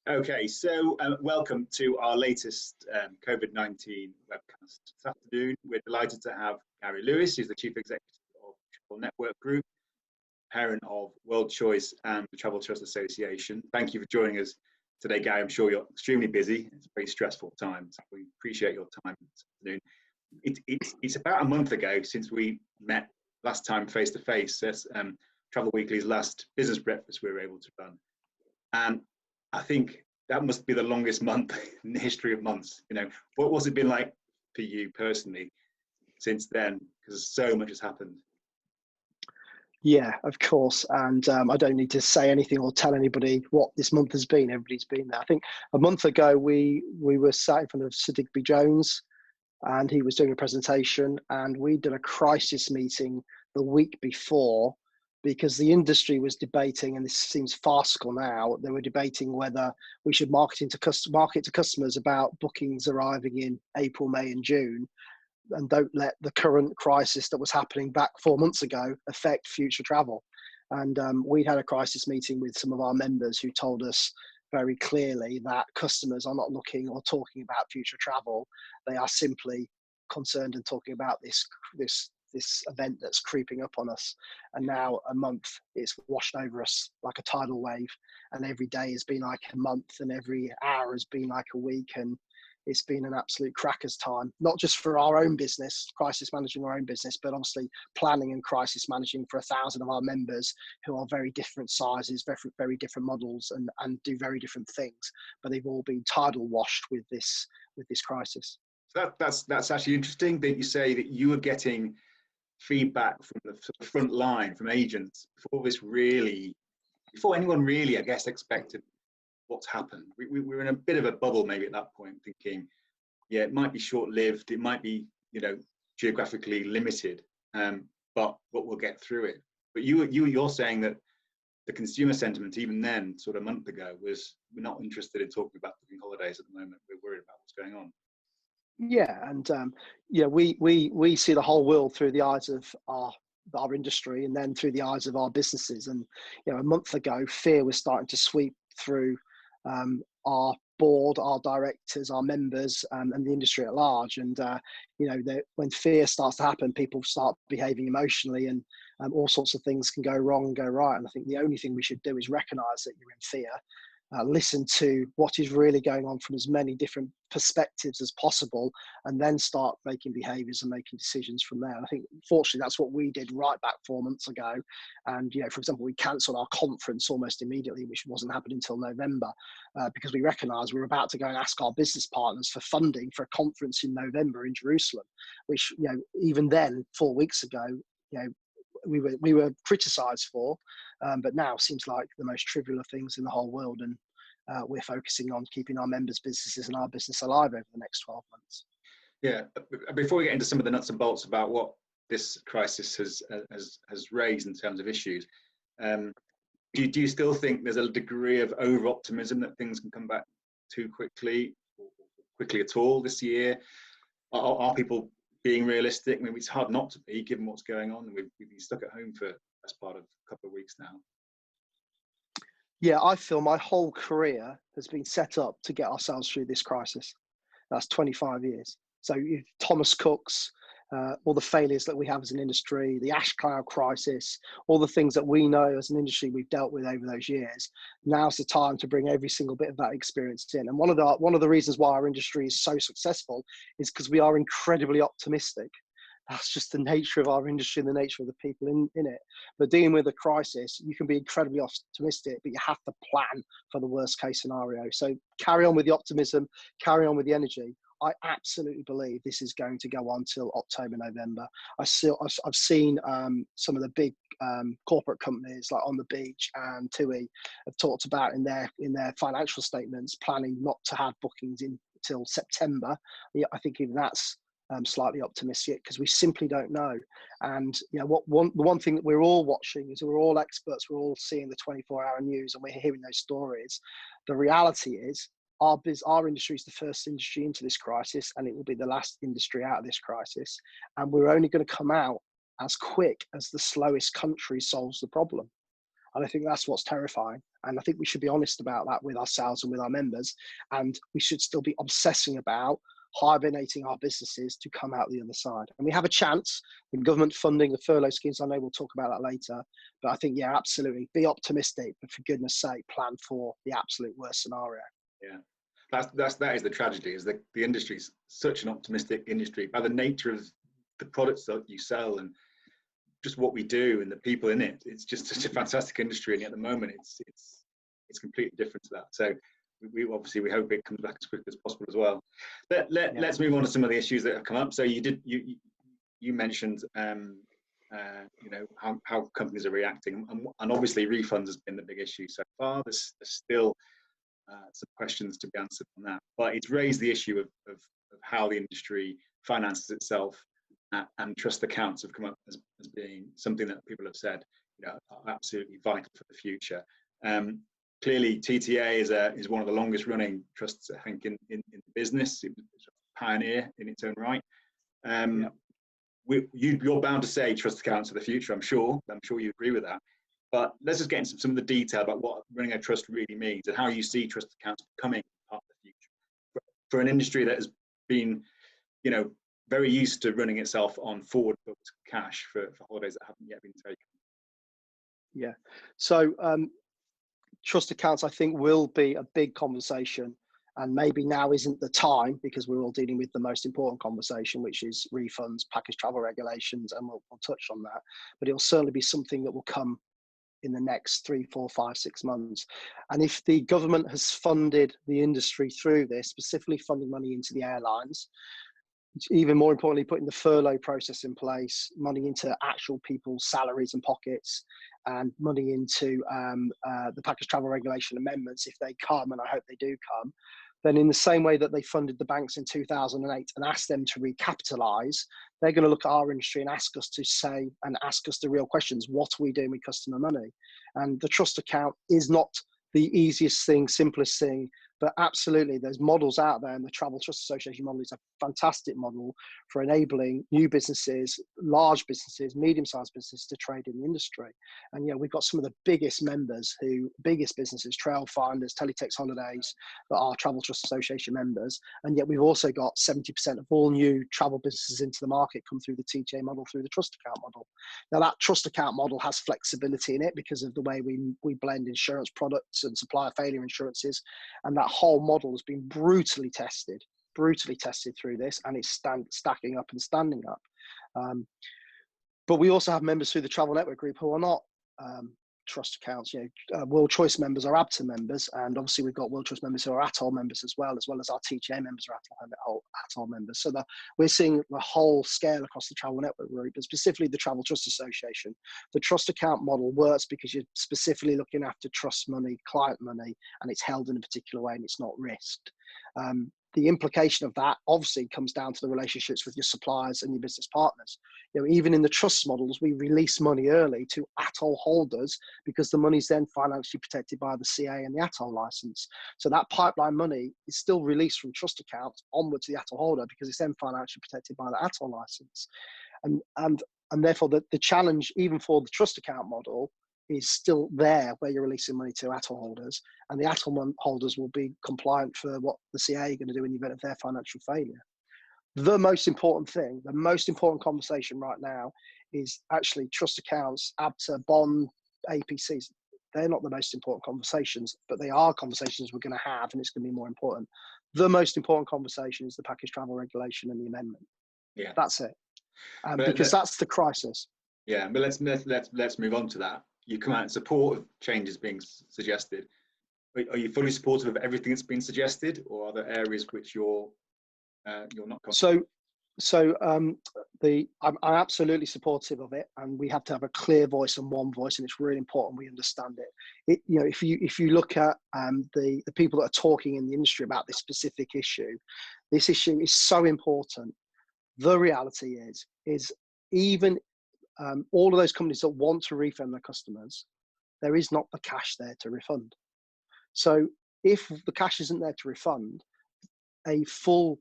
Okay, so welcome to our latest COVID-19 webcast. This afternoon, we're delighted to have Gary Lewis, who's the Chief Executive of Travel Network Group, parent of World Choice and the Travel Trust Association. Thank you for joining us today, Gary. I'm sure you're extremely busy. It's a very stressful time, so we appreciate your time this afternoon. It's about a month ago since we met last time face-to-face. That's Travel Weekly's last business breakfast we were able to run. And I think that must be the longest month in the history of months. You know, what has it been like for you personally since then? Because so much has happened. Yeah, of course. And I don't need to say anything or tell anybody what this month has been. Everybody's been there. I think a month ago, we were sat in front of Sir Digby Jones and he was doing a presentation, and we'd done a crisis meeting the week before, because the industry was debating, and this seems farcical now, they were debating whether we should market to customers about bookings arriving in April, May and June, and don't let the current crisis that was happening back 4 months ago affect future travel. And we'd had a crisis meeting with some of our members who told us very clearly that customers are not looking or talking about future travel. They are simply concerned and talking about this event that's creeping up on us. And now a month, it's washed over us like a tidal wave, and every day has been like a month and every hour has been like a week, and it's been an absolute cracker's time, not just for our own business, crisis managing our own business, but obviously planning and crisis managing for 1,000 of our members who are very different sizes, very different models, and do very different things, but they've all been tidal washed with this crisis. So that's actually interesting that you say that you were getting feedback from the sort of front line, from agents, before anyone really, I guess, expected what's happened. We were in a bit of a bubble maybe at that point, thinking, yeah, it might be short-lived, it might be, you know, geographically limited, but we'll get through it. But you're saying that the consumer sentiment, even then, sort of a month ago, was we're not interested in talking about booking holidays at the moment. We're worried about what's going on. Yeah, and we see the whole world through the eyes of our industry, and then through the eyes of our businesses. And a month ago, fear was starting to sweep through our board, our directors, our members, and the industry at large. And when fear starts to happen, people start behaving emotionally, and all sorts of things can go wrong and go right. And I think the only thing we should do is recognise that you're in fear. Listen to what is really going on from as many different perspectives as possible, and then start making behaviours and making decisions from there. And I think, fortunately, that's what we did right back 4 months ago. And, for example, we cancelled our conference almost immediately, which wasn't happening until November, because we recognised we were about to go and ask our business partners for funding for a conference in November in Jerusalem, which, even then, 4 weeks ago, we were criticised for, but now seems like the most trivial of things in the whole world. And we're focusing on keeping our members' businesses and our business alive over the next 12 months. Yeah, before we get into some of the nuts and bolts about what this crisis has raised in terms of issues, do you still think there's a degree of over-optimism that things can come back too quickly, or quickly at all this year? Are people being realistic? I mean, it's hard not to be, given what's going on. We've been stuck at home for as part of a couple of weeks now. Yeah, I feel my whole career has been set up to get ourselves through this crisis. That's 25 years. So Thomas Cook's, all the failures that we have as an industry, the ash cloud crisis, all the things that we know as an industry we've dealt with over those years. Now's the time to bring every single bit of that experience in. And one of the reasons why our industry is so successful is because we are incredibly optimistic. That's just the nature of our industry and the nature of the people in it. But dealing with a crisis, you can be incredibly optimistic, but you have to plan for the worst case scenario. So carry on with the optimism, carry on with the energy. I absolutely believe this is going to go on till October, November. I've seen some of the big corporate companies like On the Beach and TUI have talked about in their financial statements planning not to have bookings until September. Yeah, I think even that's slightly optimistic, because we simply don't know. And the one thing that we're all watching is we're all experts, we're all seeing the 24-hour news and we're hearing those stories. The reality is our industry is the first industry into this crisis, and it will be the last industry out of this crisis. And we're only going to come out as quick as the slowest country solves the problem. And I think that's what's terrifying. And I think we should be honest about that with ourselves and with our members. And we should still be obsessing about hibernating our businesses to come out the other side. And we have a chance. The government funding the furlough schemes, I know we'll talk about that later. But I think, yeah, absolutely, be optimistic. But for goodness sake, plan for the absolute worst scenario. Yeah. That is the tragedy, is that the industry is such an optimistic industry by the nature of the products that you sell and just what we do and the people in it. It's just such a fantastic industry, and at the moment it's completely different to that. So we hope it comes back as quickly as possible as well. Let's move on to some of the issues that have come up. So you mentioned how companies are reacting, and obviously refunds has been the big issue so far. There's still some questions to be answered on that, but it's raised the issue of how the industry finances itself, and trust accounts have come up as being something that people have said are absolutely vital for the future. Clearly, TTA is one of the longest running trusts, I think, in the business. It was a pioneer in its own right. You're bound to say trust accounts are the future. I'm sure you agree with that. But let's just get into some of the detail about what running a trust really means and how you see trust accounts becoming part of the future for an industry that has been, very used to running itself on forward booked cash for holidays that haven't yet been taken. Yeah. So trust accounts, I think, will be a big conversation, and maybe now isn't the time because we're all dealing with the most important conversation, which is refunds, package travel regulations, and we'll touch on that. But it'll certainly be something that will come in the next 3, 4, 5, 6 months. And if the government has funded the industry through this, specifically funding money into the airlines, even more importantly, putting the furlough process in place, money into actual people's salaries and pockets, and money into the package travel regulation amendments, if they come, and I hope they do come, then in the same way that they funded the banks in 2008 and asked them to recapitalise, they're going to look at our industry and ask us the real questions. What are we doing with customer money? And the trust account is not the easiest thing, simplest thing, but absolutely there's models out there, and the Travel Trust Association model is a fantastic model for enabling new businesses, large businesses, medium-sized businesses to trade in the industry. And we've got some of the biggest businesses, Trailfinders, Teletext Holidays, that are Travel Trust Association members. And yet we've also got 70% of all new travel businesses into the market come through the TTA model, through the trust account model. Now that trust account model has flexibility in it because of the way we blend insurance products and supplier failure insurances, and that whole model has been brutally tested through this, and it's stacking up and standing up. But we also have members through the Travel Network Group who are not trust accounts. World Choice members are ABTA members, and obviously we've got World Choice members who are ATOL members as well as our TTA members are ATOL members. So we're seeing the whole scale across the Travel Network Group, and specifically the Travel Trust Association. The trust account model works because you're specifically looking after trust money, client money, and it's held in a particular way and it's not risked. The implication of that obviously comes down to the relationships with your suppliers and your business partners. Even in the trust models, we release money early to ATOL holders because the money is then financially protected by the CA and the ATOL license. So that pipeline money is still released from trust accounts onward to the ATOL holder because it's then financially protected by the ATOL license. And therefore the challenge, even for the trust account model, is still there, where you're releasing money to ATOL holders, and the ATOL holders will be compliant for what the CA are going to do in the event of their financial failure. The most important conversation right now is actually trust accounts, ABTA, bond, APCs. They're not the most important conversations, but they are conversations we're going to have, and it's going to be more important. The most important conversation is the package travel regulation and the amendment. Yeah, that's it, because that's the crisis. Yeah, but let's move on to that. You come out in support of changes being suggested. Are you fully supportive of everything that's been suggested, or are there areas which you're not confident? I'm absolutely supportive of it, and we have to have a clear voice and one voice, and it's really important we understand it. If you look at the people that are talking in the industry about this specific issue, this issue is so important. The reality is even all of those companies that want to refund their customers, there is not the cash there to refund. So if the cash isn't there to refund, a full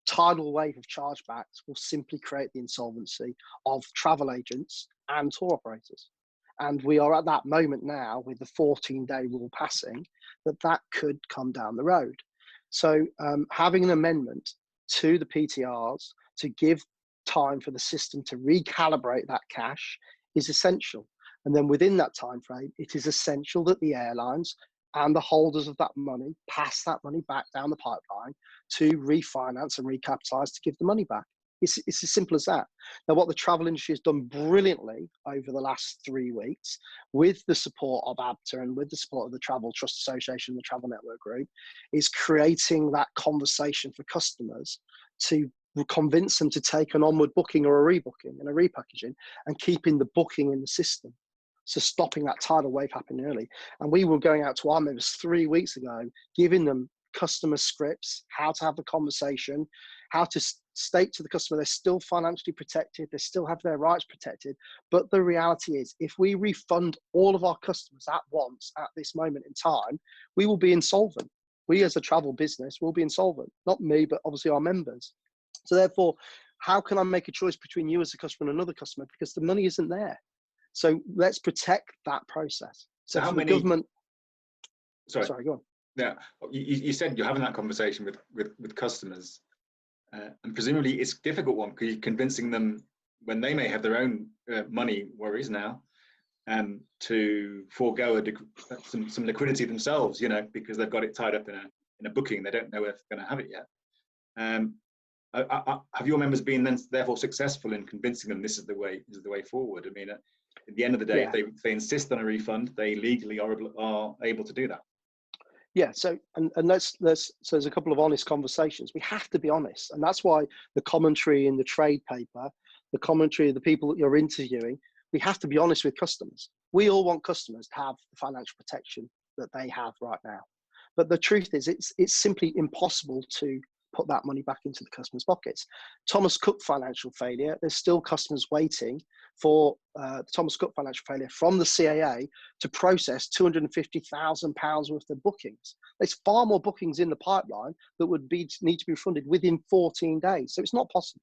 tidal wave of chargebacks will simply create the insolvency of travel agents and tour operators. And we are at that moment now with the 14-day rule passing that could come down the road. So having an amendment to the PTRs to give time for the system to recalibrate that cash is essential. And then within that time frame, it is essential that the airlines and the holders of that money pass that money back down the pipeline to refinance and recapitalize to give the money back. It's as simple as that. Now, what the travel industry has done brilliantly over the last 3 weeks, with the support of ABTA and with the support of the Travel Trust Association and the Travel Network Group, is creating that conversation for customers to convince them to take an onward booking or a rebooking and a repackaging, and keeping the booking in the system. So stopping that tidal wave happening early. And we were going out to our members 3 weeks ago, giving them customer scripts, how to have the conversation, how to state to the customer they're still financially protected, they still have their rights protected. But the reality is, if we refund all of our customers at once at this moment in time, we will be insolvent. We as a travel business will be insolvent. Not me, but obviously our members. So therefore, how can I make a choice between you as a customer and another customer? Because the money isn't there. So let's protect that process. So how many government? Sorry, go on. Yeah, you said you're having that conversation with customers, and presumably it's a difficult one because you're convincing them when they may have their own money worries now, to forego some liquidity themselves, because they've got it tied up in a booking. They don't know if they're going to have it yet. Have your members been then therefore successful in convincing them this is the way forward? I mean, at the end of the day, Yeah. if they insist on a refund, they legally are able to do that. Yeah, so there's a couple of honest conversations. We have to be honest, and that's why the commentary in the trade paper, the commentary of the people that you're interviewing, we have to be honest with customers. We all want customers to have the financial protection that they have right now, but the truth is, it's simply impossible to put that money back into the customers' pockets. Thomas Cook financial failure, there's still customers waiting for Thomas Cook financial failure from the CAA to process £250,000 worth of bookings. There's far more bookings in the pipeline that would need to be funded within 14 days. So it's not possible.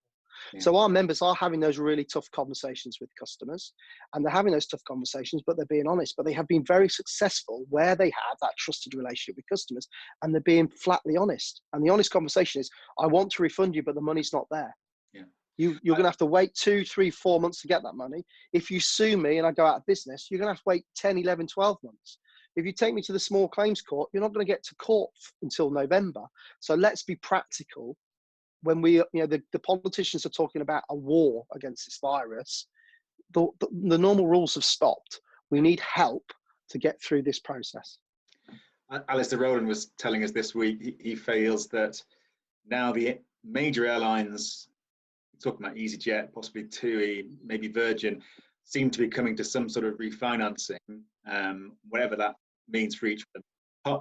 Yeah. So our members are having those really tough conversations with customers, and they're having those tough conversations, but they're being honest. But they have been very successful where they have that trusted relationship with customers, and they're being flatly honest. And the honest conversation is, I want to refund you, but the money's not there. Yeah. You're going to have to wait 2, 3, 4 months to get that money. If you sue me and I go out of business, you're going to have to wait 10, 11, 12 months. If you take me to the small claims court, you're not going to get to court until November. So let's be practical. When the politicians are talking about a war against this virus, the normal rules have stopped. We need help to get through this process. Alistair Rowland was telling us this week, he feels that now the major airlines, talking about EasyJet, possibly TUI, maybe Virgin, seem to be coming to some sort of refinancing, whatever that means for each of them.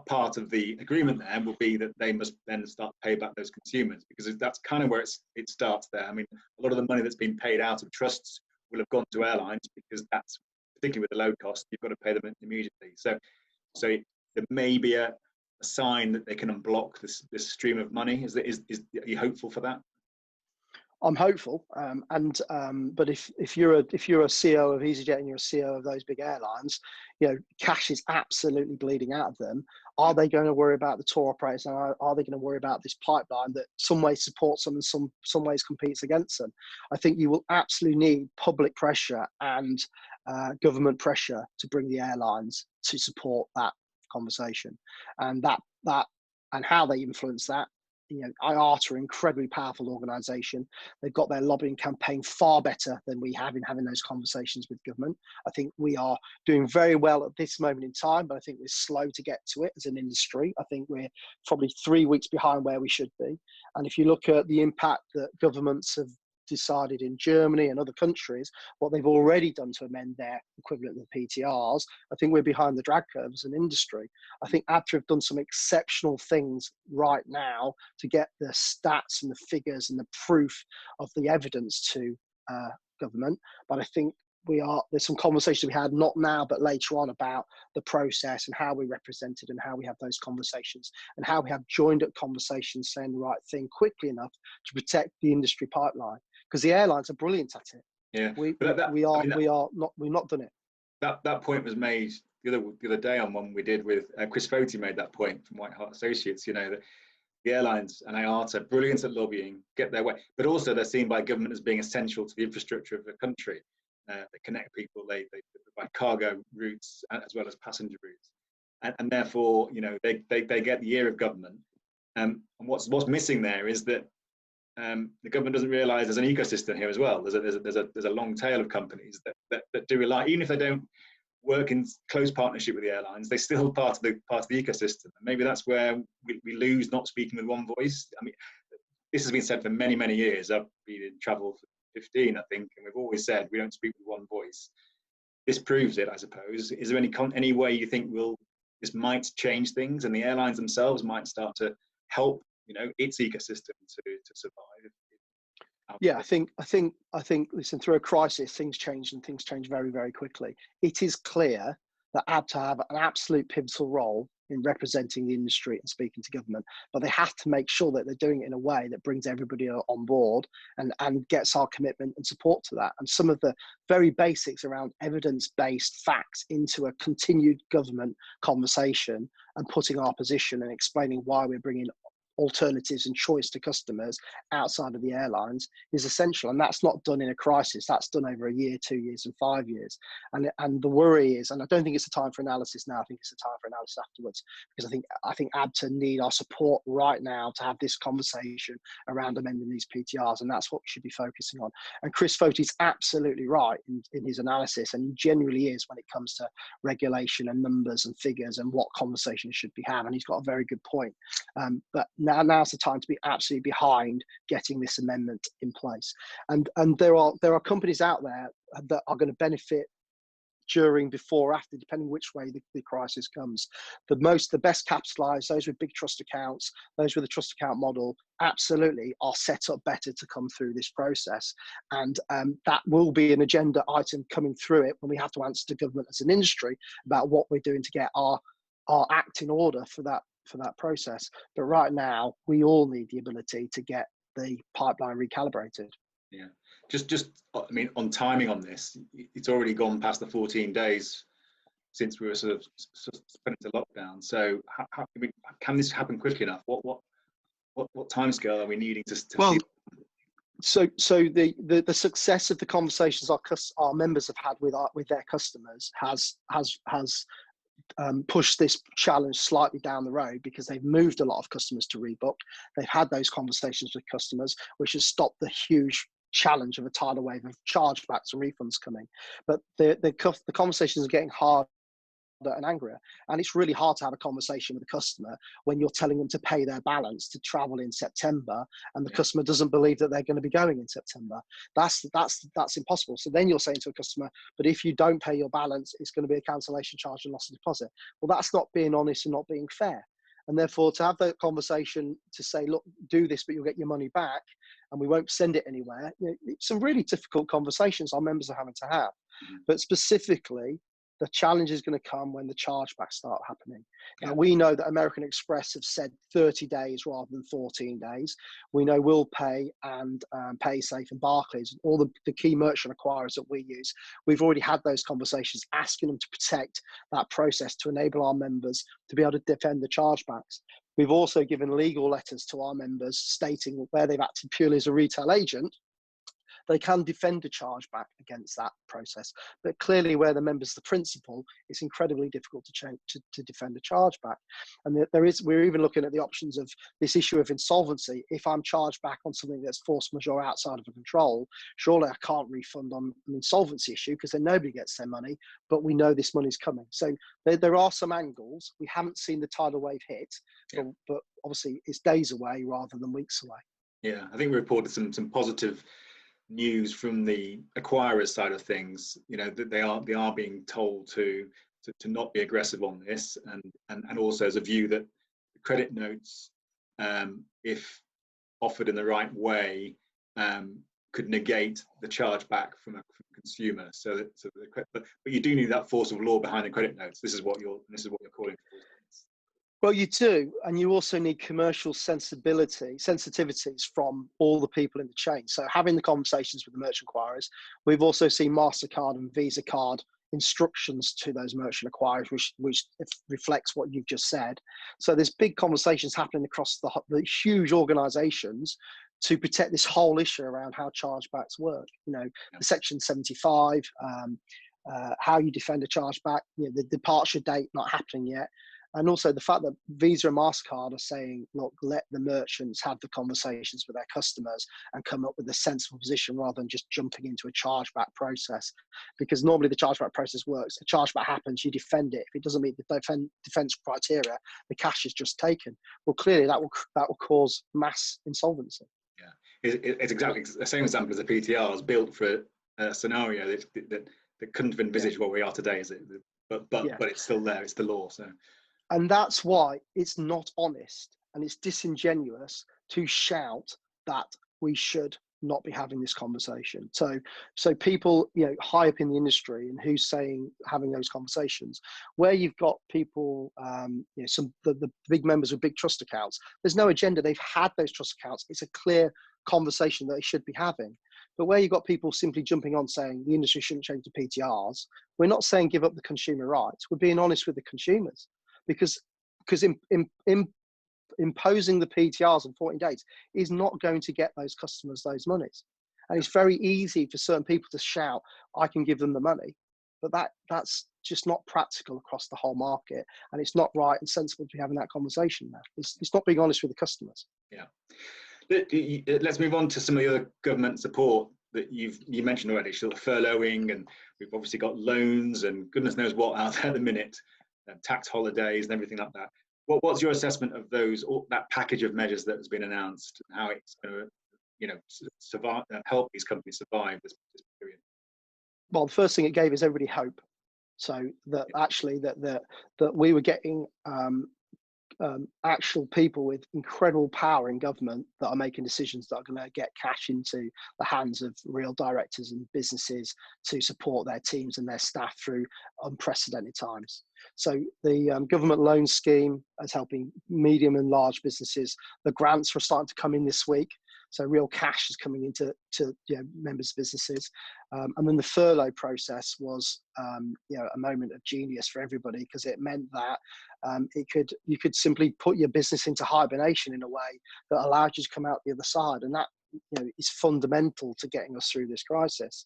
Part of the agreement there will be that they must then start to pay back those consumers, because that's kind of where it starts there. I mean, a lot of the money that's been paid out of trusts will have gone to airlines, because that's, particularly with the low cost, you've got to pay them immediately. So there may be a sign that they can unblock this stream of money. Are you hopeful for that? I'm hopeful, but if you're a CEO of EasyJet and you're a CEO of those big airlines, cash is absolutely bleeding out of them. Are they going to worry about the tour operators, and are they going to worry about this pipeline that some ways supports them and some ways competes against them? I think you will absolutely need public pressure and government pressure to bring the airlines to support that conversation, and that and how they influence that. IATA are an incredibly powerful organisation. They've got their lobbying campaign far better than we have in having those conversations with government. I think we are doing very well at this moment in time, but I think we're slow to get to it as an industry. I think we're probably 3 weeks behind where we should be. And if you look at the impact that governments have decided in Germany and other countries, what they've already done to amend their equivalent of the PTRs, I think we're behind the drag curve as an industry. I think ABTA have done some exceptional things right now to get the stats and the figures and the proof of the evidence to government. But I think there's some conversations to be had, not now, but later on, about the process and how we're represented and how we have those conversations and how we have joined up conversations saying the right thing quickly enough to protect the industry pipeline. Because the airlines are brilliant at it. Yeah, we've not done it. that point was made the other day on one we did with Chris Foti made that point from White Hart Associates. You know, that the airlines and IATA brilliant at lobbying, get their way, but also they're seen by government as being essential to the infrastructure of the country. They connect people, they provide cargo routes as well as passenger routes, and therefore, you know, they get the ear of government. And what's missing there is that the government doesn't realise there's an ecosystem here as well. There's a long tail of companies that do rely, even if they don't work in close partnership with the airlines, they're still part of the ecosystem. And maybe that's where we lose not speaking with one voice. I mean, this has been said for many, many years. I've been in travel for 15, I think, and we've always said we don't speak with one voice. This proves it, I suppose. Is there any way you think this might change things, and the airlines themselves might start to help, you know, its ecosystem to survive? Yeah, I think. Listen, through a crisis, things change, and things change very, very quickly. It is clear that ABTA have an absolute pivotal role in representing the industry and speaking to government, but they have to make sure that they're doing it in a way that brings everybody on board and gets our commitment and support to that. And some of the very basics around evidence-based facts into a continued government conversation and putting our position and explaining why we're bringing alternatives and choice to customers outside of the airlines is essential. And that's not done in a crisis. That's done over a year, 2 years, and 5 years. And the worry is, and I don't think it's a time for analysis now, I think it's a time for analysis afterwards, because I think ABTA need our support right now to have this conversation around amending these PTRs, and that's what we should be focusing on. And Chris Foti's absolutely right in his analysis, and he genuinely is when it comes to regulation and numbers and figures and what conversations should be had, and he's got a very good point. But now's the time to be absolutely behind getting this amendment in place. And there are companies out there that are going to benefit during, before, after, depending which way the crisis comes. The best capitalized, those with big trust accounts, those with a trust account model, absolutely are set up better to come through this process. And that will be an agenda item coming through it when we have to answer to government as an industry about what we're doing to get our act in order for that process. But right now, we all need the ability to get the pipeline recalibrated. Yeah, just I mean, on timing on this, it's already gone past the 14 days since we were sort of put into lockdown. So how, I mean, can this happen quickly enough? What timescale are we needing to see? So the success of the conversations our members have had with their customers has push this challenge slightly down the road, because they've moved a lot of customers to rebook. They've had those conversations with customers, which has stopped the huge challenge of a tidal wave of chargebacks and refunds coming. But the conversations are getting harder and angrier, and it's really hard to have a conversation with a customer when you're telling them to pay their balance to travel in September, and the customer doesn't believe that they're going to be going in September. That's impossible. So then you're saying to a customer, but if you don't pay your balance, it's going to be a cancellation charge and loss of deposit. Well, that's not being honest and not being fair. And therefore, to have that conversation to say, look, do this, but you'll get your money back, and we won't send it anywhere. You know, it's some really difficult conversations our members are having to have. But specifically, the challenge is going to come when the chargebacks start happening. Now, we know that American Express have said 30 days rather than 14 days. We know Will Pay and PaySafe and Barclays, all the key merchant acquirers that we use, we've already had those conversations asking them to protect that process to enable our members to be able to defend the chargebacks. We've also given legal letters to our members stating where they've acted purely as a retail agent, they can defend a chargeback against that process. But clearly, where the member's the principal, it's incredibly difficult to defend a chargeback. And we're even looking at the options of this issue of insolvency. If I'm charged back on something that's force majeure outside of a control, surely I can't refund on an insolvency issue, because then nobody gets their money, but we know this money's coming. So there are some angles. We haven't seen the tidal wave hit, but obviously it's days away rather than weeks away. Yeah, I think we reported some positive news from the acquirers side of things. You know, that they are being told to not be aggressive on this, and also as a view that the credit notes, if offered in the right way, could negate the chargeback from a consumer. But you do need that force of law behind the credit notes. This is what you're calling for. Well, you do, and you also need commercial sensitivities from all the people in the chain. So having the conversations with the merchant acquirers, we've also seen MasterCard and Visa card instructions to those merchant acquirers, which reflects what you've just said. So there's big conversations happening across the huge organisations to protect this whole issue around how chargebacks work. The Section 75, how you defend a chargeback, the departure date not happening yet. And also the fact that Visa and MasterCard are saying, look, let the merchants have the conversations with their customers and come up with a sensible position rather than just jumping into a chargeback process. Because normally the chargeback process works. The chargeback happens, you defend it. If it doesn't meet the defense criteria, the cash is just taken. Well, clearly that will cause mass insolvency. Yeah, it's exactly the same example as the PTRs, built for a scenario that couldn't have envisaged what we are today, is it? But it's still there. It's the law. So. And that's why it's not honest and it's disingenuous to shout that we should not be having this conversation. So people, high up in the industry and who's saying having those conversations, where you've got people, the big members with big trust accounts, there's no agenda. They've had those trust accounts. It's a clear conversation that they should be having. But where you've got people simply jumping on saying the industry shouldn't change the PTRs, we're not saying give up the consumer rights. We're being honest with the consumers. Because imposing the PTRs in 14 days is not going to get those customers those monies. And it's very easy for certain people to shout, I can give them the money. But that's just not practical across the whole market. And it's not right and sensible to be having that conversation now. It's not being honest with the customers. Yeah. Let's move on to some of the other government support that you mentioned already, sort of furloughing, and we've obviously got loans and goodness knows what out there at the minute. Tax holidays and everything like that. What's your assessment of that package of measures that has been announced, and how it's going to, survive, help these companies survive this period? Well, the first thing it gave is everybody hope. So that actually that we were getting actual people with incredible power in government that are making decisions that are going to get cash into the hands of real directors and businesses to support their teams and their staff through unprecedented times. So the government loan scheme is helping medium and large businesses. The grants were starting to come in this week. So real cash is coming into members' businesses. And then the furlough process was a moment of genius for everybody, because it meant that you could simply put your business into hibernation in a way that allowed you to come out the other side. And that is fundamental to getting us through this crisis.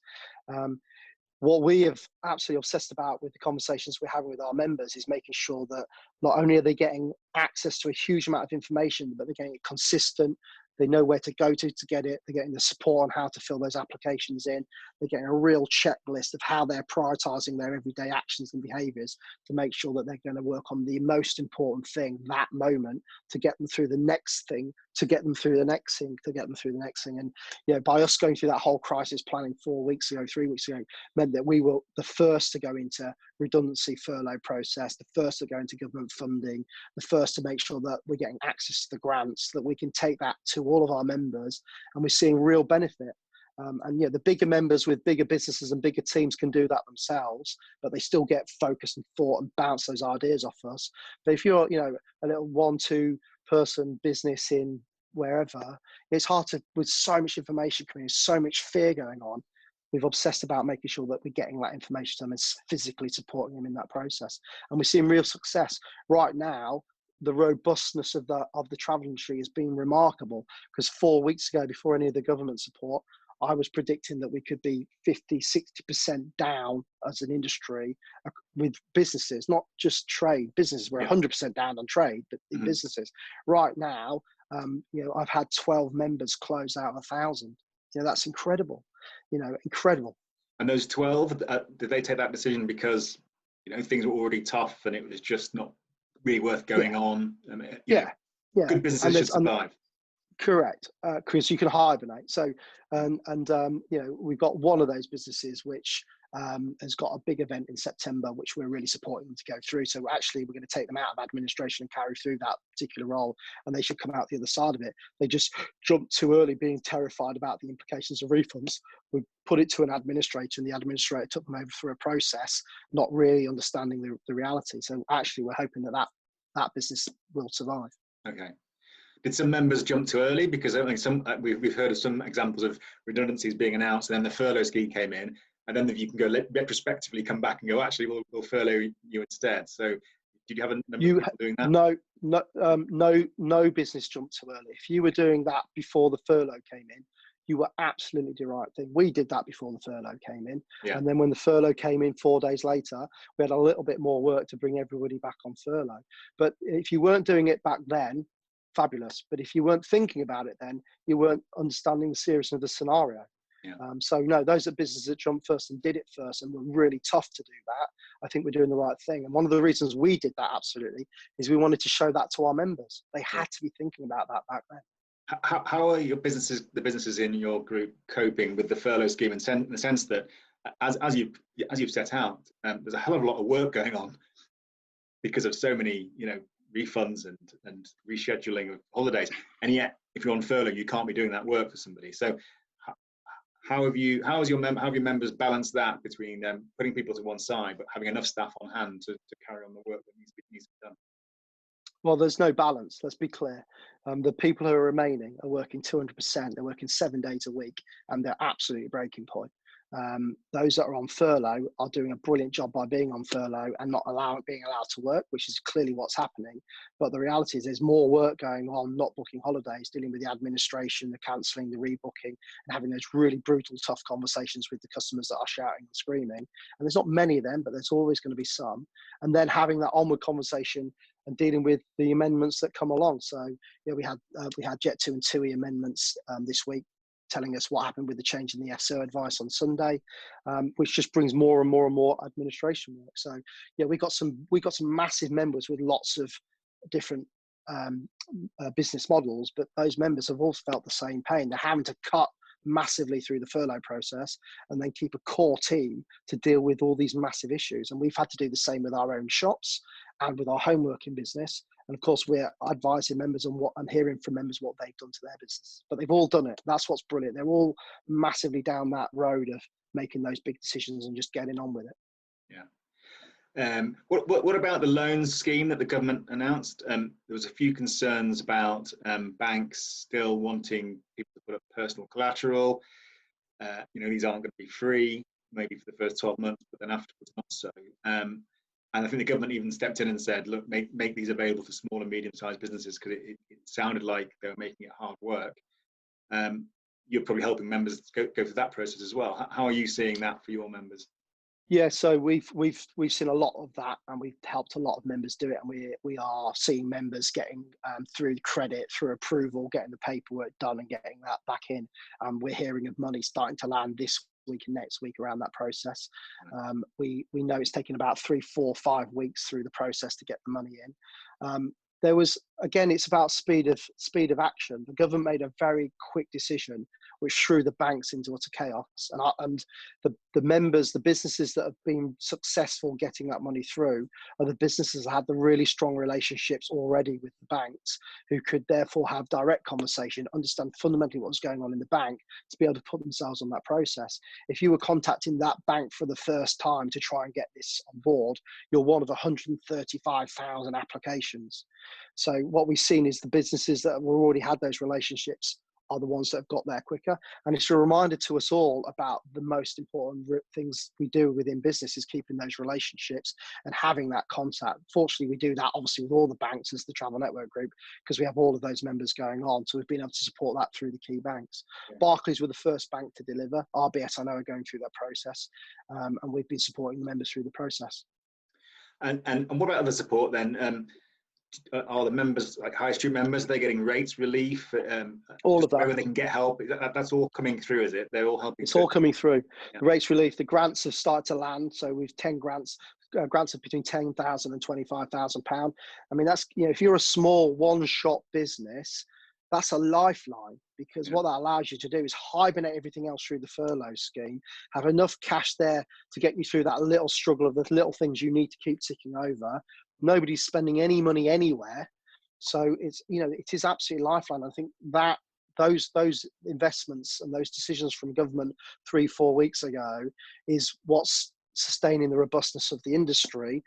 What we have absolutely obsessed about with the conversations we're having with our members is making sure that not only are they getting access to a huge amount of information, but they're getting it consistent. They know where to go to get it. They're getting the support on how to fill those applications in. They're getting a real checklist of how they're prioritizing their everyday actions and behaviors to make sure that they're going to work on the most important thing that moment to get them through the next thing, to get them through the next thing, to get them through the next thing. And by us going through that whole crisis planning 3 weeks ago, meant that we were the first to go into redundancy furlough process, the first to go into government funding, the first to make sure that we're getting access to the grants, that we can take that to all of our members, and we're seeing real benefit. The bigger members with bigger businesses and bigger teams can do that themselves, but they still get focused and thought and bounce those ideas off us. But if you're, a little 1-2 person business in wherever, it's hard to, with so much information coming in, so much fear going on. We've obsessed about making sure that we're getting that information to them and physically supporting them in that process. And we're seeing real success. Right now, the robustness of the travel industry has been remarkable, because 4 weeks ago, before any of the government support, I was predicting that we could be 50-60% down as an industry with businesses, not just trade. Businesses were 100% down on trade, but in businesses. Right now, I've had 12 members close out of 1,000. That's incredible. Incredible. And those 12, did they take that decision because things were already tough and it was just not really worth going on? Good businesses should survive. Correct, because you can hibernate. So, we've got one of those businesses which has got a big event in September, which we're really supporting them to go through. So actually, we're going to take them out of administration and carry through that particular role, and they should come out the other side of it. They just jumped too early, being terrified about the implications of refunds. We put it to an administrator, and the administrator took them over through a process, not really understanding the reality. So actually, we're hoping that business will survive. Okay. Did some members jump too early? Because we've heard of some examples of redundancies being announced, and then the furlough scheme came in, and then you can go retrospectively come back and go, actually, we'll furlough you instead. So did you have a number of people doing that? No business jumped too early. If you were doing that before the furlough came in, you were absolutely the right thing. We did that before the furlough came in. Yeah. And then when the furlough came in 4 days later, we had a little bit more work to bring everybody back on furlough. But if you weren't doing it back then, fabulous. But if you weren't thinking about it then, you weren't understanding the seriousness of the scenario. Yeah. So no, those are businesses that jumped first and did it first and were really tough to do that. I think we're doing the right thing. And one of the reasons we did that absolutely is we wanted to show that to our members. They had to be thinking about that back then. How are the businesses in your group coping with the furlough scheme in the sense that as you've set out, there's a hell of a lot of work going on because of so many refunds and rescheduling of holidays, and yet if you're on furlough you can't be doing that work for somebody. So how have your members balanced that between putting people to one side but having enough staff on hand to carry on the work that needs to be done? Well, there's no balance. Let's be clear. The people who are remaining are working 200%. They're working 7 days a week, and they're absolutely breaking point. Those that are on furlough are doing a brilliant job by being on furlough and not being allowed to work, which is clearly what's happening. But the reality is there's more work going on, not booking holidays, dealing with the administration, the cancelling, the rebooking, and having those really brutal, tough conversations with the customers that are shouting and screaming. And there's not many of them, but there's always going to be some. And then having that onward conversation and dealing with the amendments that come along. So we had Jet 2 and TUI amendments this week, telling us what happened with the change in the FSO advice on Sunday, which just brings more and more and more administration work. So we got some massive members with lots of different business models, but those members have also felt the same pain. They're having to cut massively through the furlough process and then keep a core team to deal with all these massive issues. And we've had to do the same with our own shops and with our home working business. And of course, we're advising members on what and hearing from members what they've done to their business. But they've all done it. That's what's brilliant. They're all massively down that road of making those big decisions and just getting on with it. Yeah. What about the loans scheme that the government announced? There was a few concerns about banks still wanting people to put up personal collateral. These aren't going to be free, maybe for the first 12 months, but then afterwards not so. And I think the government even stepped in and said, look, make these available for small and medium-sized businesses, because it sounded like they were making it hard work. You're probably helping members go through that process as well. How are you seeing that for your members? Yeah, so we've seen a lot of that, and we've helped a lot of members do it, and we are seeing members getting through credit, through approval, getting the paperwork done, and getting that back in. We're hearing of money starting to land this week and next week around that process. We know it's taken about 3, 4, 5 weeks through the process to get the money in. There was, again, it's about speed of action. The government made a very quick decision, which threw the banks into utter chaos. And the members, the businesses that have been successful getting that money through are the businesses that had the really strong relationships already with the banks, who could therefore have direct conversation, understand fundamentally what was going on in the bank to be able to put themselves on that process. If you were contacting that bank for the first time to try and get this on board, you're one of 135,000 applications. So what we've seen is the businesses that have already had those relationships are the ones that have got there quicker. And it's a reminder to us all about the most important things we do within business is keeping those relationships and having that contact. Fortunately, we do that obviously with all the banks as the Travel Network Group, because we have all of those members going on. So we've been able to support that through the key banks. Yeah. Barclays were the first bank to deliver. RBS, I know, are going through that process. And we've been supporting the members through the process. And what about other support then? Are the members, like high street members, are they getting rates relief? All of that. Where they can get help? That's all coming through, is it? They're all helping. It's all coming through. Yeah. The rates relief, the grants have started to land. So we've 10 grants of between £10,000 and £25,000. I mean, that's, if you're a small one-shop business, that's a lifeline, because what that allows you to do is hibernate everything else through the furlough scheme, have enough cash there to get you through that little struggle of the little things you need to keep ticking over. Nobody's spending any money anywhere. So it's, it is absolutely lifeline. I think that those investments and those decisions from government 3-4 weeks ago is what's sustaining the robustness of the industry.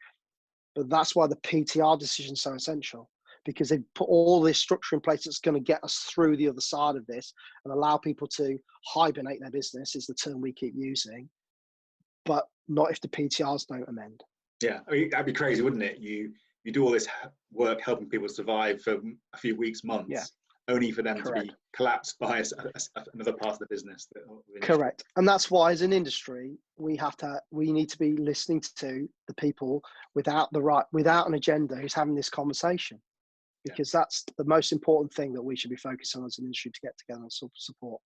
But that's why the PTR decision is so essential, because they put all this structure in place that's going to get us through the other side of this and allow people to hibernate their business, is the term we keep using, but not if the PTRs don't amend. Yeah, I mean, that'd be crazy, wouldn't it? You do all this work helping people survive for a few weeks, months, Yeah, only for them to correct. be collapsed by another part of the business. Correct. And that's why, as an industry, we need to be listening to the people without an agenda who's having this conversation, because that's the most important thing that we should be focused on as an industry, to get together and support.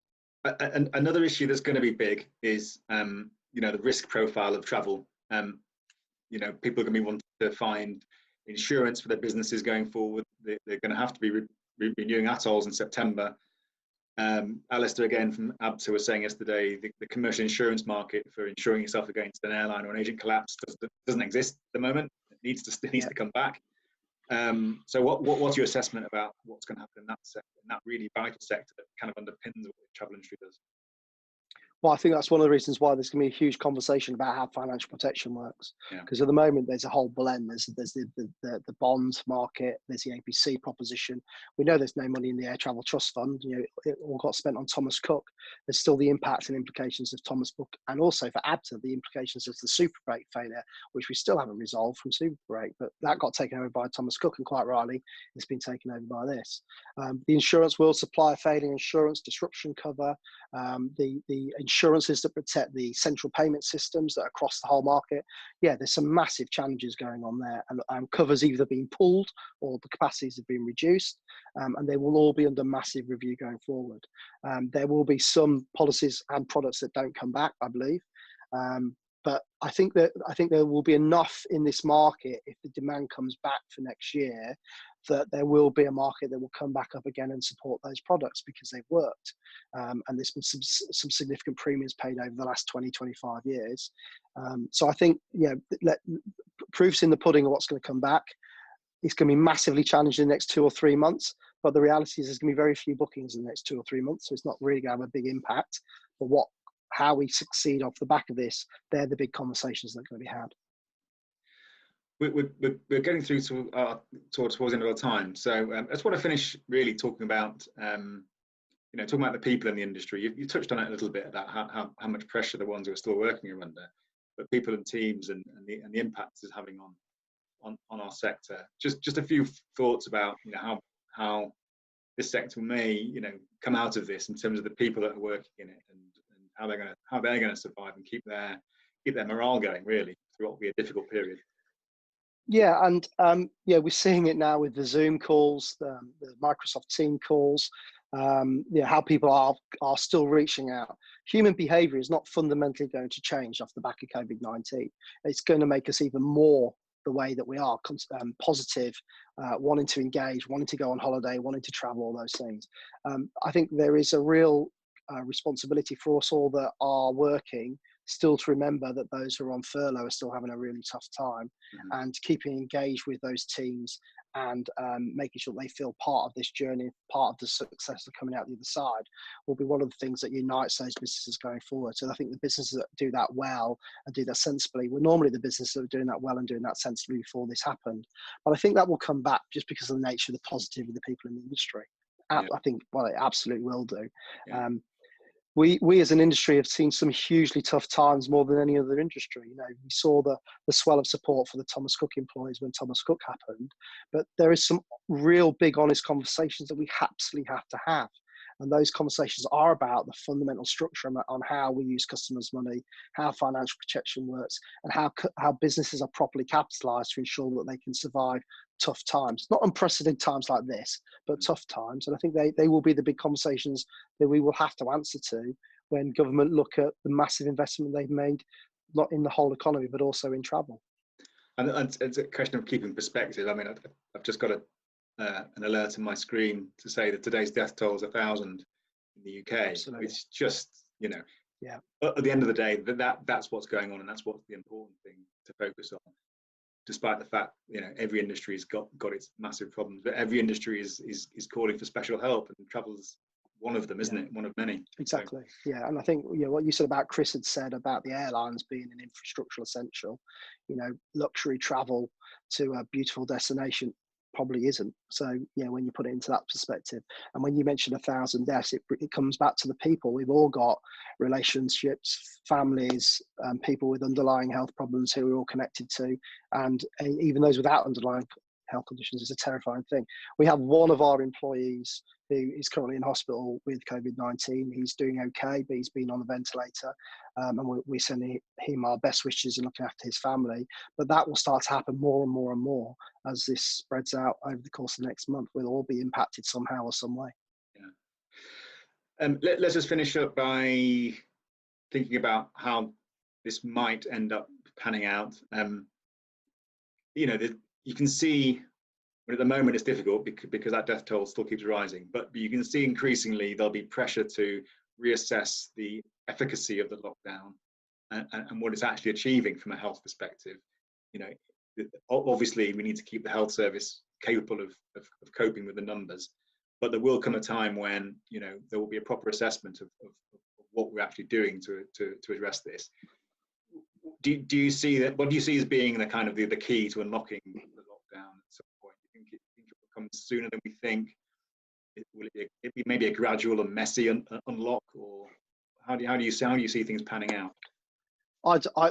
And another issue that's going to be big is, the risk profile of travel. People are going to be wanting to find insurance for their businesses going forward. They're going to have to be renewing atolls in September. Alistair, again from ABTA, was saying yesterday the commercial insurance market for insuring yourself against an airline or an agent collapse doesn't exist at the moment. It needs to come back. So what's your assessment about what's going to happen in that sector, in that really vital sector that kind of underpins what the travel industry does? Well, I think that's one of the reasons why there's going to be a huge conversation about how financial protection works. Because at the moment, there's a whole blend. There's the bond market, there's the APC proposition. We know there's no money in the Air Travel Trust Fund. It all got spent on Thomas Cook. There's still the impacts and implications of Thomas Cook, and also for ABTA, the implications of the super brake failure, which we still haven't resolved from super brake. But that got taken over by Thomas Cook, and quite rightly, it's been taken over by this. The insurance will supply failing insurance, disruption cover, the insurances that protect the central payment systems that are across the whole market. Yeah, there's some massive challenges going on there, and covers either being pulled or the capacities have been reduced, and they will all be under massive review going forward. There will be some policies and products that don't come back, I believe. But I think there will be enough in this market, if the demand comes back for next year, that there will be a market that will come back up again and support those products because they've worked. And there's been some significant premiums paid over the last 20, 25 years. So I think, proof's in the pudding of what's going to come back. It's going to be massively challenged in the next 2 or 3 months. But the reality is there's going to be very few bookings in the next 2 or 3 months. So it's not really going to have a big impact. But how we succeed off the back of this, they're the big conversations that are going to be had. We're getting through towards the end of our time, so I just want to finish really talking about the people in the industry. You touched on it a little bit about how much pressure the ones who are still working are under, but people and teams and the impact it's having on our sector. Just a few thoughts about how this sector may come out of this in terms of the people that are working in it, and how they're going to survive and keep their morale going really through what will be a difficult period. Yeah, and we're seeing it now with the Zoom calls, the Microsoft Team calls. How people are still reaching out. Human behaviour is not fundamentally going to change off the back of COVID-19. It's going to make us even more the way that we are, positive, wanting to engage, wanting to go on holiday, wanting to travel, all those things. I think there is a real responsibility for us all that are working still to remember that those who are on furlough are still having a really tough time, and keeping engaged with those teams and making sure they feel part of this journey, part of the success of coming out the other side, will be one of the things that unites those businesses going forward. So I think the businesses that do that well and do that sensibly were normally the businesses that were doing that well and doing that sensibly before this happened. But I think that will come back just because of the nature of the positivity of the people in the industry. I think, it absolutely will do. Yeah. We as an industry have seen some hugely tough times, more than any other industry. We saw the swell of support for the Thomas Cook employees when Thomas Cook happened, but there is some real big honest conversations that we absolutely have to have. And those conversations are about the fundamental structure on how we use customers' money, how financial protection works, and how businesses are properly capitalised to ensure that they can survive tough times. Not unprecedented times like this, but tough times. And I think they will be the big conversations that we will have to answer to when government look at the massive investment they've made, not in the whole economy, but also in travel. And it's a question of keeping perspective. I mean, I've just got an alert on my screen to say that today's death toll is 1,000 in the UK. Absolutely. It's just, at the end of the day, that's what's going on, and that's what's the important thing to focus on. Despite the fact, every industry's got its massive problems, but every industry is calling for special help, and travel's one of them, isn't it? One of many. Exactly. So. Yeah, and I think what you said about Chris had said about the airlines being an infrastructural essential, luxury travel to a beautiful destination. probably isn't. So yeah, when you put it into that perspective, and when you mention 1,000 deaths, it comes back to the people. We've all got relationships, families, people with underlying health problems who we're all connected to, and even those without underlying health conditions is a terrifying thing. We have one of our employees who is currently in hospital with COVID-19. He's doing okay, but he's been on the ventilator, and we're sending him our best wishes and looking after his family. But that will start to happen more and more and more as this spreads out over the course of the next month. We'll all be impacted somehow or some way. Yeah. Let's just finish up by thinking about how this might end up panning out. You can see, but at the moment it's difficult because that death toll still keeps rising, but you can see increasingly there'll be pressure to reassess the efficacy of the lockdown and what it's actually achieving from a health perspective. Obviously we need to keep the health service capable of coping with the numbers, but there will come a time when there will be a proper assessment of what we're actually doing to address this. Do you see that? What do you see as being the kind of the key to unlocking the lockdown at some point? Do you think it will come sooner than we think? Will it be maybe a gradual and messy unlock, or how do you see things panning out?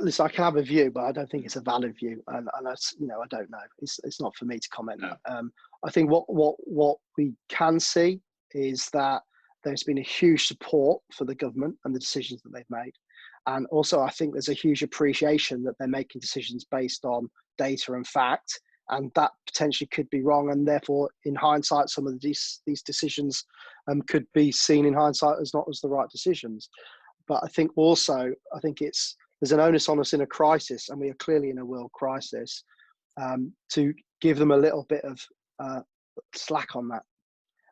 Listen, I can have a view, but I don't think it's a valid view, and that's, I don't know. It's not for me to comment. No. I think what we can see is that there's been a huge support for the government and the decisions that they've made. And also, I think there's a huge appreciation that they're making decisions based on data and fact, and that potentially could be wrong. And therefore, in hindsight, some of these decisions could be seen in hindsight as not as the right decisions. But I think also, there's an onus on us in a crisis, and we are clearly in a world crisis, to give them a little bit of slack on that.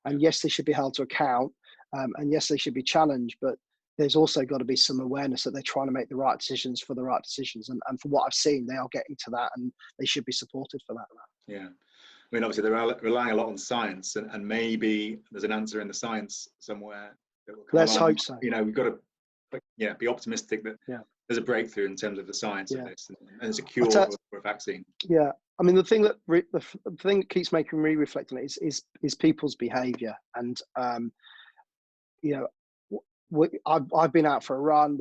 And yes, they should be held to account, and yes, they should be challenged, but there's also got to be some awareness that they're trying to make the right decisions for the right decisions. And from what I've seen, they are getting to that, and they should be supported for that. Yeah. I mean, obviously, they're relying a lot on science, and maybe there's an answer in the science somewhere that will come Let's along. hope so. We've got to be optimistic that there's a breakthrough in terms of the science of this, and there's a cure or a vaccine. Yeah. I mean, the thing that keeps making me reflect on it is people's behaviour. And, I've been out for a run.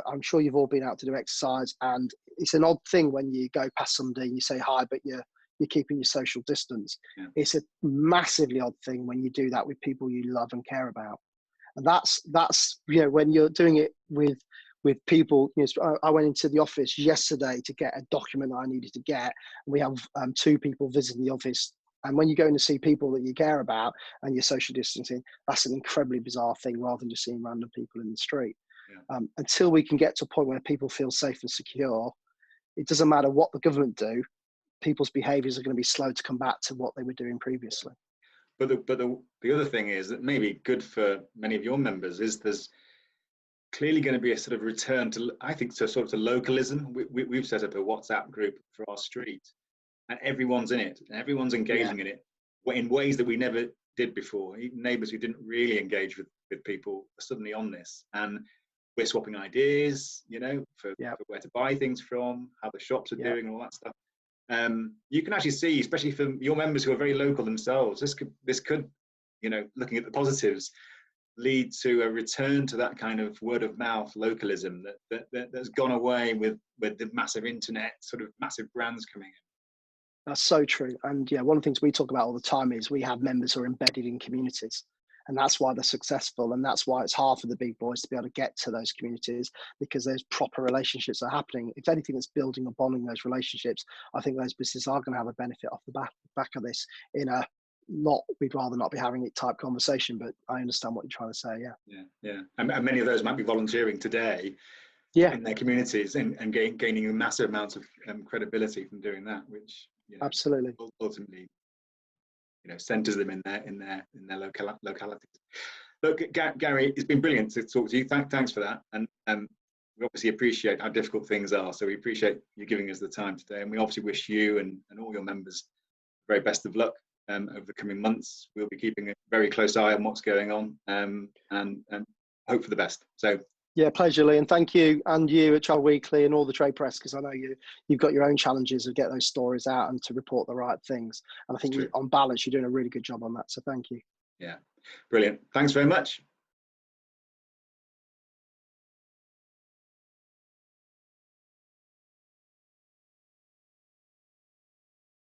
I'm sure you've all been out to do exercise, and it's an odd thing when you go past somebody and you say hi, but you're keeping your social distance. Yeah. It's a massively odd thing when you do that with people you love and care about, and that's when you're doing it with people. I went into the office yesterday to get a document that I needed to get, and we have 2 people visiting the office. And when you go in to see people that you care about and you're social distancing, that's an incredibly bizarre thing rather than just seeing random people in the street. Yeah. Until we can get to a point where people feel safe and secure, it doesn't matter what the government do, people's behaviours are going to be slow to come back to what they were doing previously. But the other thing is that maybe good for many of your members is there's clearly going to be a sort of return to, I think, to localism. We've set up a WhatsApp group for our street, and everyone's in it, and everyone's engaging in it in ways that we never did before. Even neighbours who didn't really engage with people are suddenly on this, and we're swapping ideas, for where to buy things from, how the shops are doing, and all that stuff. You can actually see, especially for your members who are very local themselves, this could, looking at the positives, lead to a return to that kind of word of mouth localism that's gone away with the massive internet, sort of massive brands coming in. That's so true. And one of the things we talk about all the time is we have members who are embedded in communities, and that's why they're successful. And that's why it's hard for the big boys to be able to get to those communities, because those proper relationships are happening. If anything, that's building and bonding those relationships. I think those businesses are going to have a benefit off the back of this in a we'd rather not be having it type conversation, but I understand what you're trying to say. Yeah. And many of those might be volunteering today in their communities and gaining a massive amount of credibility from doing that, which absolutely ultimately centers them in their localities. Look, Gary, it's been brilliant to talk to you. Thanks for that, and we obviously appreciate how difficult things are, so we appreciate you giving us the time today, and we obviously wish you and all your members the very best of luck over the coming months. We'll be keeping a very close eye on what's going on, and hope for the best. So Yeah, pleasure, Lee, and thank you, and you at Child Weekly and all the trade press, because I know you've got your own challenges of get those stories out and to report the right things. And I think on balance, you're doing a really good job on that. So thank you. Yeah, brilliant. Thanks very much.